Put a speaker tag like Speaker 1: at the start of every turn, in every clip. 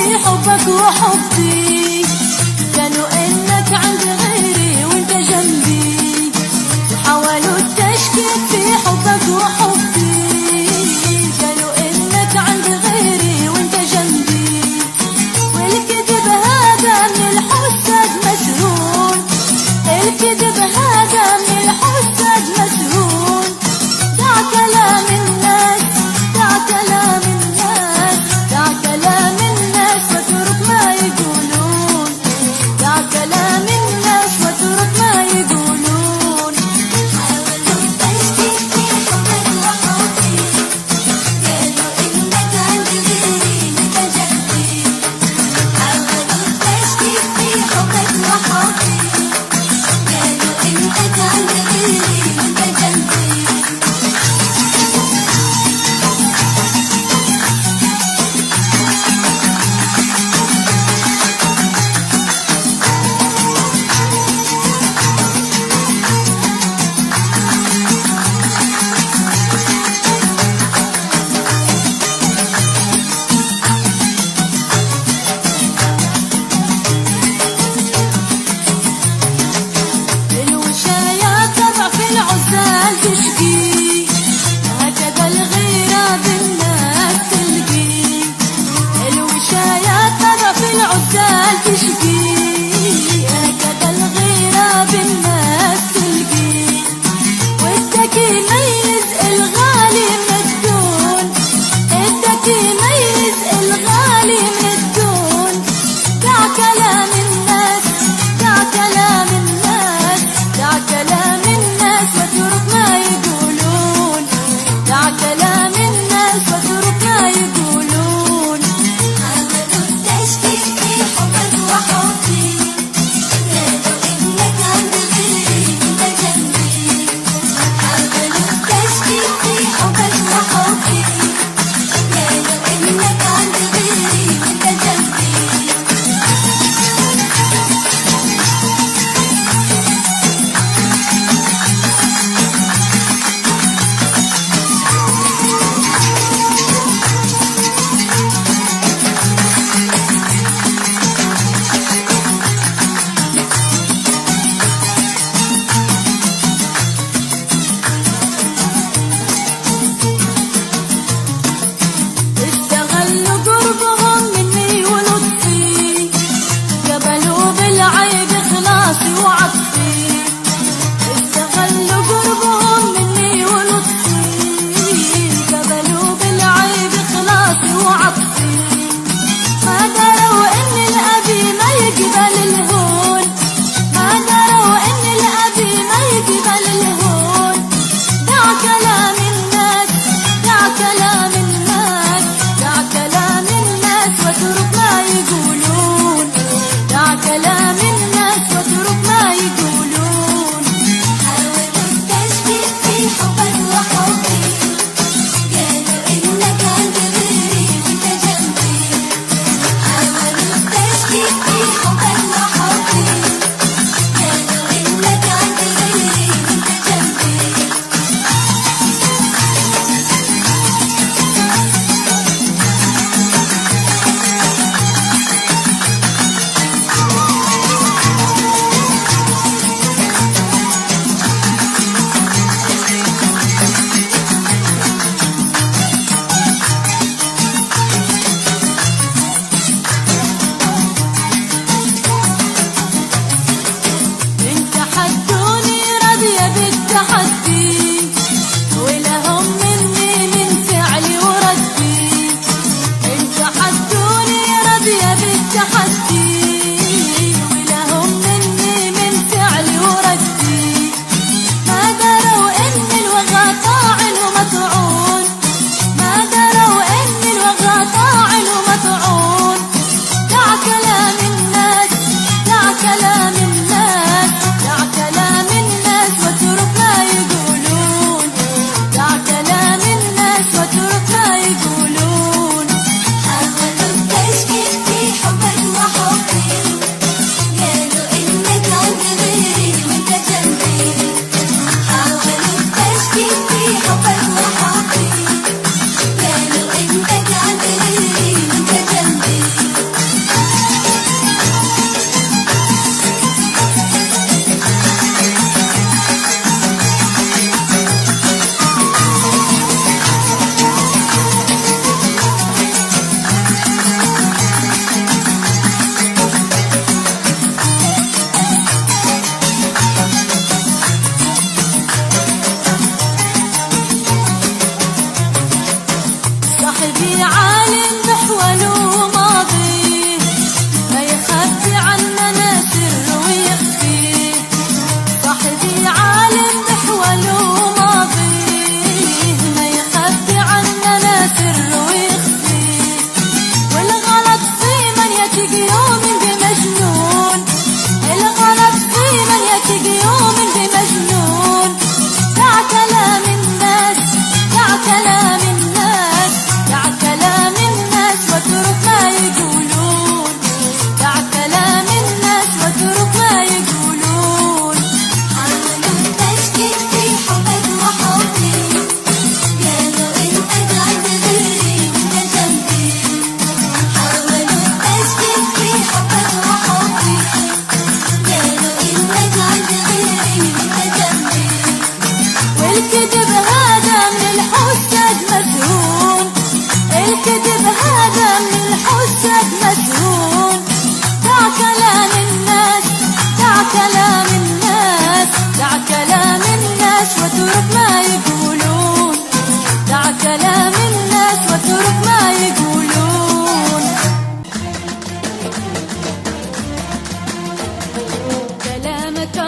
Speaker 1: في حبك وحبي، قالوا انك عند غيري وانت جنبي، وحاولوا التشكيك في حبك وحبي، قالوا انك عند غيري وانت جنبي، والكذب هذا من الحسد مسهول، الكذب هذا من الحسد مسهول. دع كلام الناس، دع كلام الناس، دع كلام الناس واترك ما يقولون، دع كلام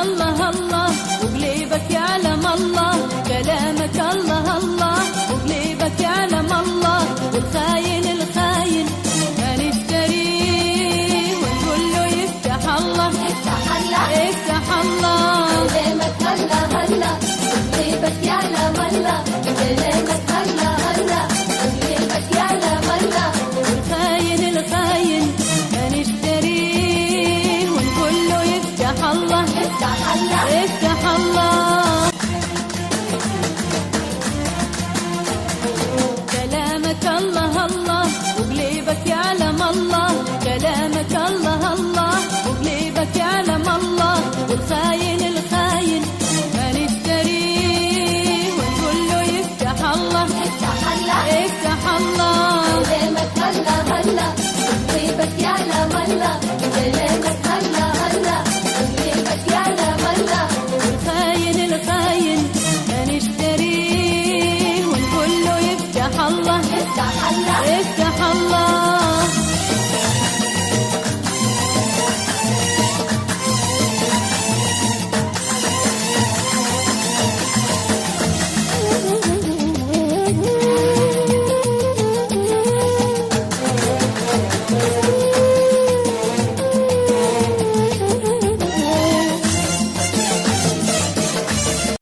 Speaker 1: الله الله وقليبك يعلم الله، كلامك الله الله وقليبك يعلم الله، والخاين الخاين ما نشتريه ونقول له يفتح الله يفتح الله يفتح الله.
Speaker 2: كلامك هلا هلا وقليبك يعلم الله، كلامك هلا هلا وقليبك يعلم الله،
Speaker 1: والخاين الخاين ما نشتريه ونقول له يفتح الله
Speaker 2: يفتح الله
Speaker 1: يفتح الله. كلامك الله الله وقليبك يعلم الله، كلامك الله الله وقليبك يعلم الله، والخاين الخاين ما نشتريه ونقول له يفتح الله
Speaker 2: يفتح الله
Speaker 1: يفتح الله.
Speaker 2: كلامك هلا هلا وقليبك يعلم الله، كلامك هلا هلا وقليبك يعلم الله،
Speaker 1: والخاين الخاين ما نشتريه ونقول له يفتح الله
Speaker 2: يفتح الله
Speaker 1: يفتح الله.